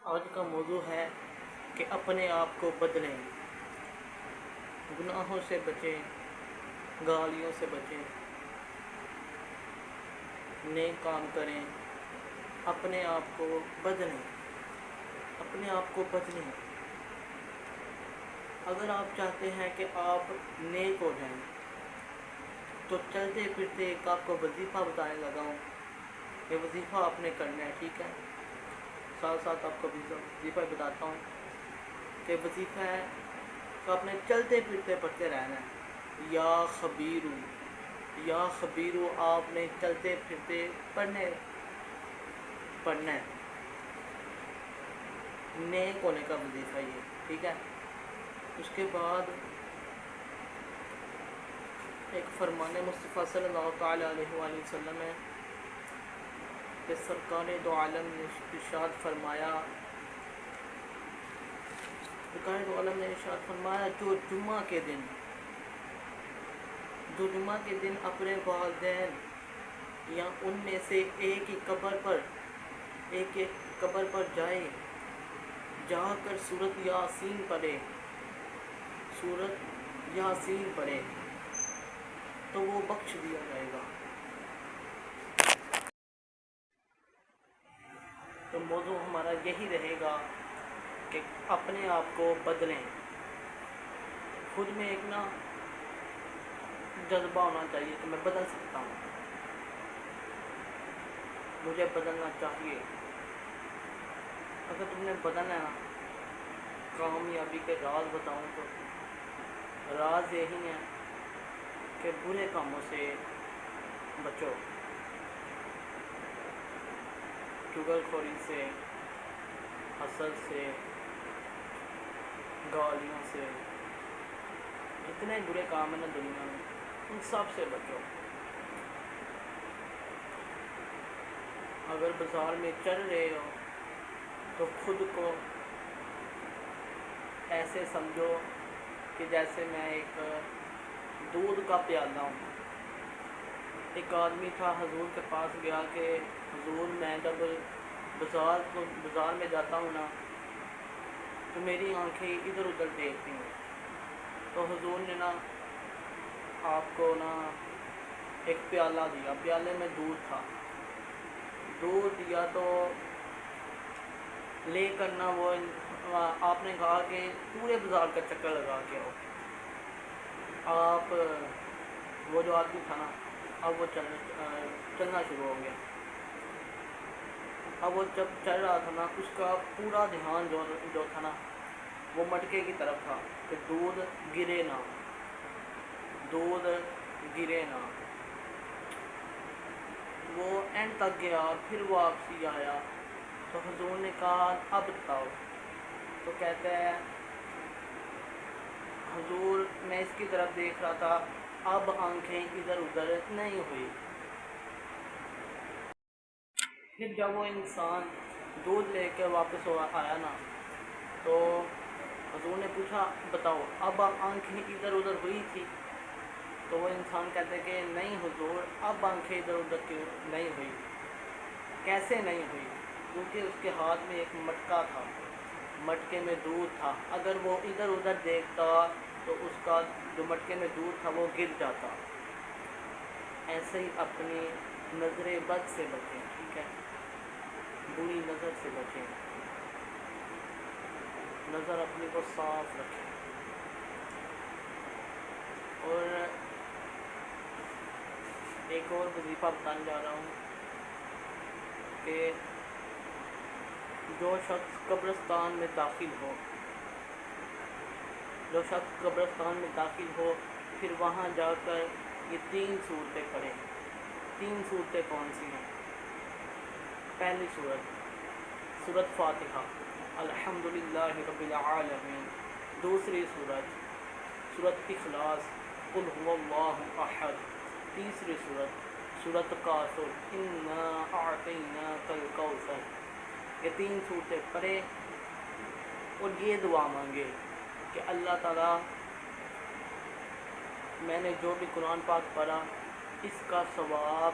آج کا موضوع ہے کہ اپنے آپ کو بدلیں، گناہوں سے بچیں، گالیوں سے بچیں، نیک کام کریں، اپنے آپ کو بدلیں، اپنے آپ کو بدلیں۔ اگر آپ چاہتے ہیں کہ آپ نیک ہو جائیں تو چلتے پھرتے ایک آپ کو وظیفہ بتانے لگا ہوں، یہ وظیفہ آپ نے کرنا ہے، ٹھیک ہے؟ ساتھ ساتھ آپ کو وظیفہ بتاتا ہوں کہ وظیفہ ہے تو آپ نے چلتے پھرتے پڑھتے رہنا ہے۔ یا خبیرو، یا خبیرو، آپ نے چلتے پھرتے پڑھنا ہے، نیک ہونے کا وظیفہ یہ، ٹھیک ہے؟ اس کے بعد ایک فرمان مصطفیٰ صلی اللہ تعالیٰ علیہ وآلہ وسلم ہے کہ سرکار دو عالم نے ارشاد فرمایا، جو جمعہ کے دن اپنے والدین یا ان میں سے ایک ہی قبر پر جائے، جا کر سورۃ یاسین پڑھے تو وہ بخش دیا جائے گا۔ تو موضوع ہمارا یہی رہے گا کہ اپنے آپ کو بدلیں۔ خود میں ایک جذبہ ہونا چاہیے کہ میں بدل سکتا ہوں، مجھے بدلنا چاہیے۔ اگر تم نے بدلنا ہے، کامیابی کے راز بتاؤں تو راز یہی ہے کہ برے کاموں سے بچو، چغل خوری سے، حسد سے، گالیوں سے، جتنے برے کام ہیں نا دنیا میں ان سب سے بچو۔ اگر بازار میں چل رہے ہو تو خود کو ایسے سمجھو کہ جیسے میں ایک دودھ کا پیالہ ہوں۔ ایک آدمی تھا، حضور کے پاس گیا کہ حضور میں جب بازار میں جاتا ہوں نا تو میری آنکھیں ادھر ادھر دیکھتی ہیں۔ تو حضور نے آپ کو ایک پیالہ دیا، پیالے میں دودھ تھا، دودھ دیا تو لے کر وہ آپ نے کہا کہ پورے بازار کا چکر لگا کے آؤ۔ آپ وہ جو آدمی تھا اب وہ چلنا شروع ہو گیا۔ اب وہ جب چل رہا تھا اس کا پورا دھیان جو تھا وہ مٹکے کی طرف تھا کہ دودھ گرے نہ۔ وہ اینڈ تک گیا، پھر وہ واپسی آیا تو حضور نے کہا اب بتاؤ۔ تو کہتا ہے حضور میں اس کی طرف دیکھ رہا تھا، اب آنکھیں ادھر ادھر نہیں ہوئی۔ پھر جب وہ انسان دودھ لے کے واپس آیا تو حضور نے پوچھا بتاؤ اب آنکھیں ادھر ادھر ہوئی تھی؟ تو وہ انسان کہتے کہ نہیں حضور، اب آنکھیں ادھر ادھر کیوں نہیں ہوئی؟ کیسے نہیں ہوئی؟ کیونکہ اس کے ہاتھ میں ایک مٹکا تھا، مٹکے میں دودھ تھا، اگر وہ ادھر ادھر دیکھتا تو اس کا جو مٹکے میں دودھ تھا وہ گر جاتا۔ ایسے ہی اپنی نظر بد سے بچیں، ٹھیک ہے؟ بری نظر سے بچیں، نظر اپنی کو صاف رکھیں۔ اور ایک اور وظیفہ بتانے جا رہا ہوں کہ جو شخص قبرستان میں داخل ہو پھر وہاں جا کر یہ 3 صورتیں پڑھیں۔ 3 صورتیں کون سی ہیں؟ پہلی سورۃ فاتحہ، الحمدللہ رب العالمین۔ دوسری سورۃ اخلاص، قل هو اللہ احد۔ تیسری سورۃ کافر، انا اعطیناک الکوثر۔ یہ 3 صورتیں پڑھیں اور یہ دعا مانگے کہ اللہ تعالیٰ میں نے جو بھی قرآن پاک پڑھا اس کا ثواب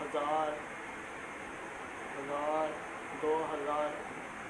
1000, 2000